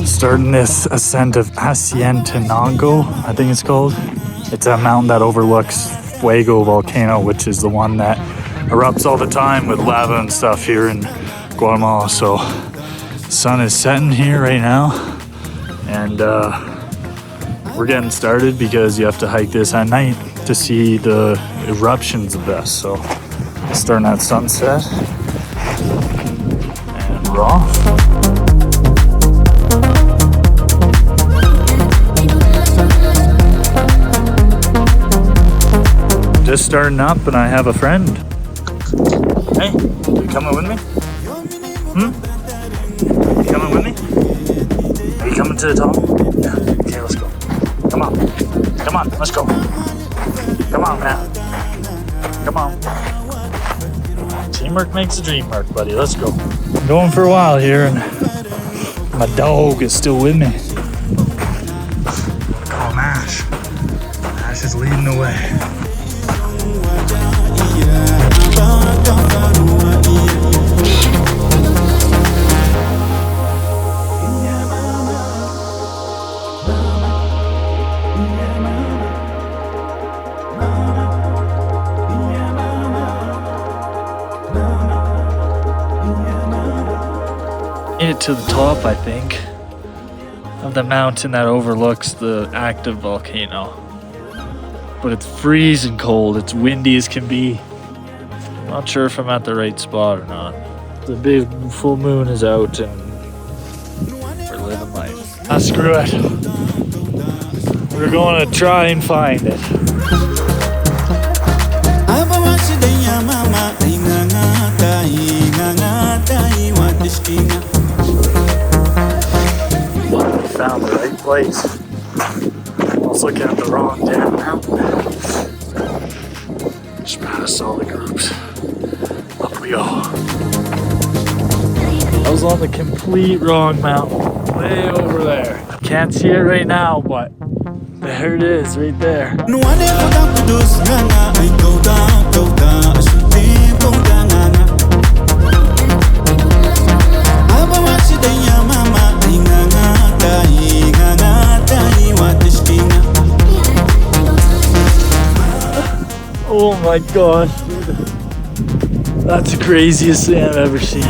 Starting this ascent of Asientenango, I think it's called. It's a mountain that overlooks Fuego volcano, which is the one that erupts all the time with lava and stuff here in Guatemala. So the sun is setting here right now, and we're getting started because you have to hike this at night to see the eruptions the best. So starting at sunset, and we're off. Just starting up, and I have a friend. Hey, you coming with me? You coming with me? Are you coming to the top? Yeah. Okay, let's go. Come on. Come on, let's go. Come on, man. Come on. Teamwork makes the dream work, buddy. Let's go. I'm going for a while here, and my dog is still with me. Call Nash. Nash is leading the way. Made it to the top, I think, of the mountain that overlooks the active volcano. But it's freezing cold. It's windy as can be. Not sure if I'm at the right spot or not. The big full moon is out, and we're living life. Ah, screw it. We're going to try and find it. We found the right place. I was looking at the wrong damn mountain. Just past all the groups. Up we go. I was on the complete wrong mountain. Way over there. Can't see it right now, but there it is, right there. Oh my gosh, that's the craziest thing I've ever seen.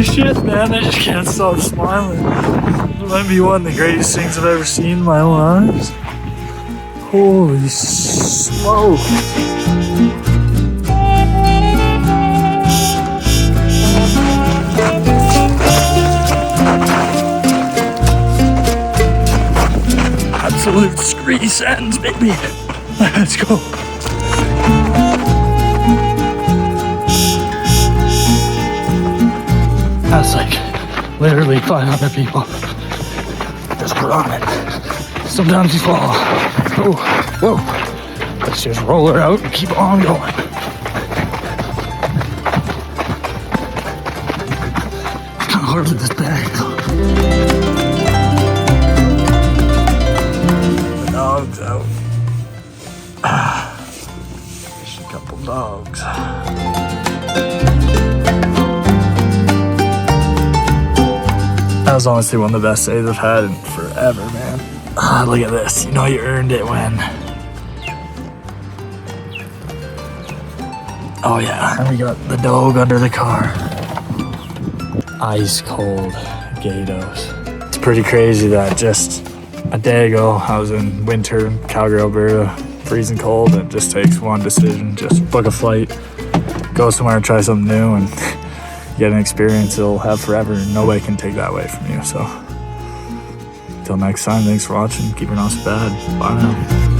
Shit, man, I just can't stop smiling. It might be one of the greatest things I've ever seen in my own eyes. Holy smoke. Absolute scree sands, baby. Let's go. That's like literally 500 people just running. Sometimes you fall. Oh, whoa. Let's just roll her out and keep on going. How hard is this bag? dogs out. Just a couple dogs. That was honestly one of the best days I've had in forever, man. Look at this. You know you earned it when... Oh yeah, and we got the dog under the car. Ice cold Gatos. It's pretty crazy that just a day ago I was in winter in Calgary, Alberta, freezing cold, and it just takes one decision. Just book a flight, go somewhere and try something new, and get an experience you'll have forever, and nobody can take that away from you. So until next time, thanks for watching. Keep your nose bad. Bye now.